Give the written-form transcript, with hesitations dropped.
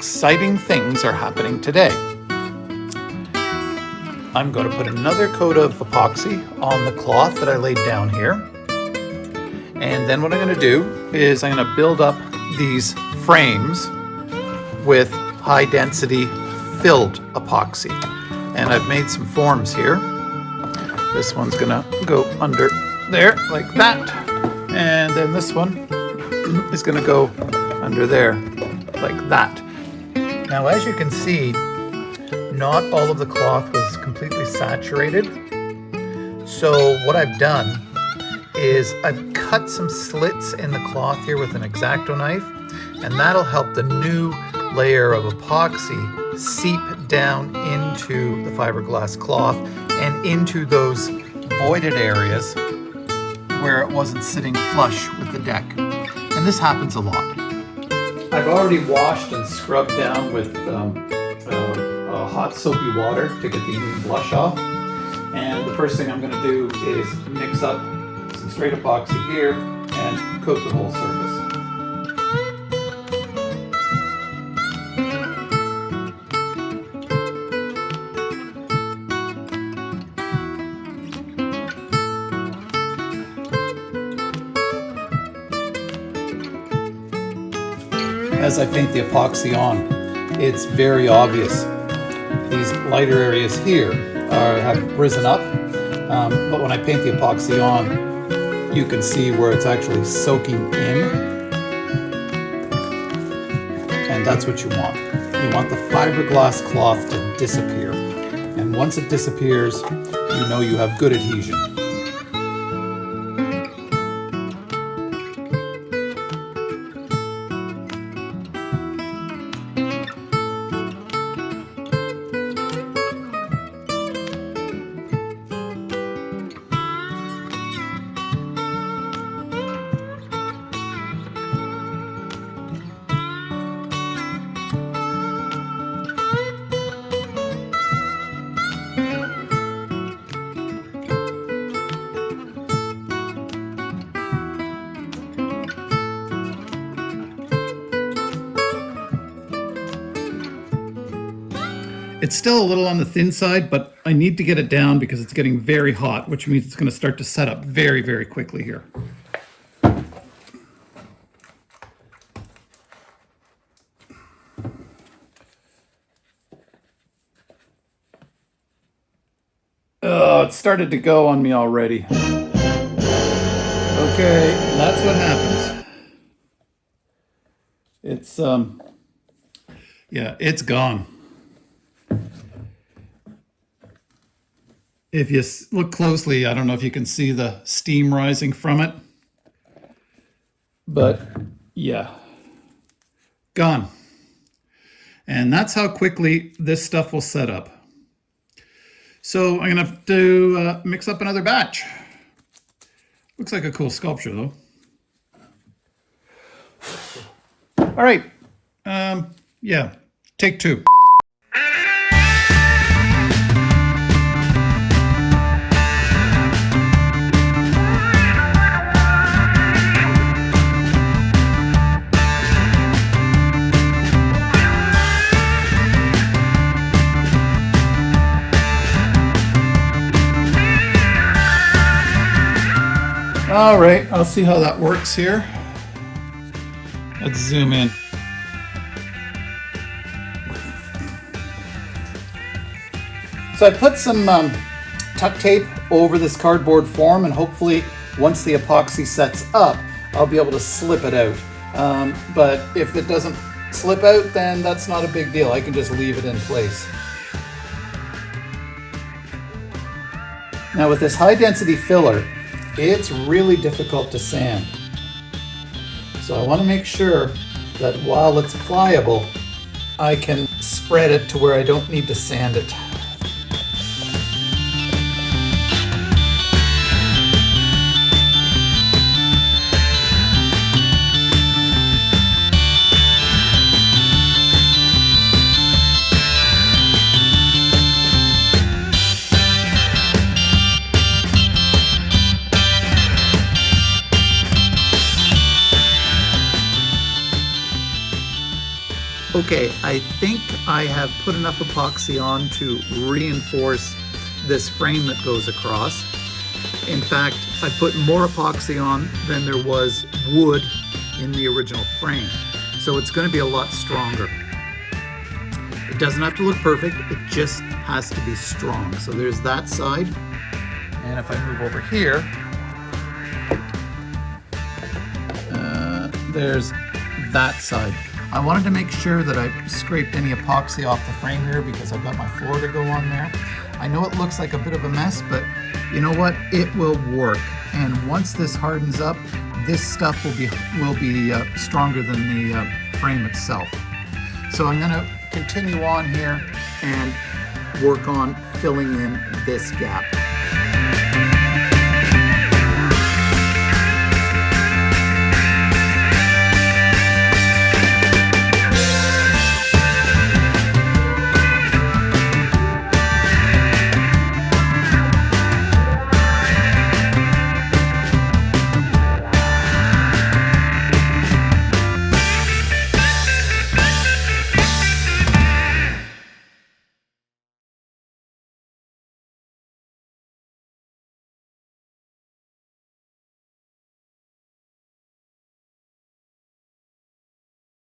exciting things are happening today. I'm going to put another coat of epoxy on the cloth that I laid down here. And then what I'm going to do is I'm going to build up these frames with high density filled epoxy. And I've made some forms here. This one's going to go under there like that. And then this one is going to go under there like that. Now, as you can see, not all of the cloth was completely saturated. So what I've done is I've cut some slits in the cloth here with an X-Acto knife, and that'll help the new layer of epoxy seep down into the fiberglass cloth and into those voided areas where it wasn't sitting flush with the deck. And this happens a lot. I've already washed and scrubbed down with hot soapy water to get the blush off. And the first thing I'm going to do is mix up some straight epoxy here and coat the whole surface. As I paint the epoxy on, it's very obvious. These lighter areas here have risen up, but when I paint the epoxy on, you can see where it's actually soaking in, and that's what you want. You want the fiberglass cloth to disappear, and once it disappears, you know you have good adhesion. It's still a little on the thin side, but I need to get it down because it's getting very hot, which means it's going to start to set up very, very quickly here. Oh, it started to go on me already. Okay, that's what happens. It's, yeah, it's gone. If you look closely, I don't know if you can see the steam rising from it, but yeah, gone. And that's how quickly this stuff will set up. So I'm gonna have to mix up another batch. Looks like a cool sculpture though. All right, yeah, take two. All right, I'll see how that works here. Let's zoom in. So I put some tuck tape over this cardboard form, and hopefully once the epoxy sets up, I'll be able to slip it out. But if it doesn't slip out, then that's not a big deal. I can just leave it in place. Now with this high density filler, it's really difficult to sand. So I want to make sure that while it's pliable, I can spread it to where I don't need to sand it. Okay, I think I have put enough epoxy on to reinforce this frame that goes across. In fact, I put more epoxy on than there was wood in the original frame. So it's going to be a lot stronger. It doesn't have to look perfect, it just has to be strong. So there's that side. And if I move over here, there's that side. I wanted to make sure that I scraped any epoxy off the frame here because I've got my floor to go on there. I know it looks like a bit of a mess, but you know what? It will work. And once this hardens up, this stuff will be stronger than the frame itself. So I'm gonna continue on here and work on filling in this gap.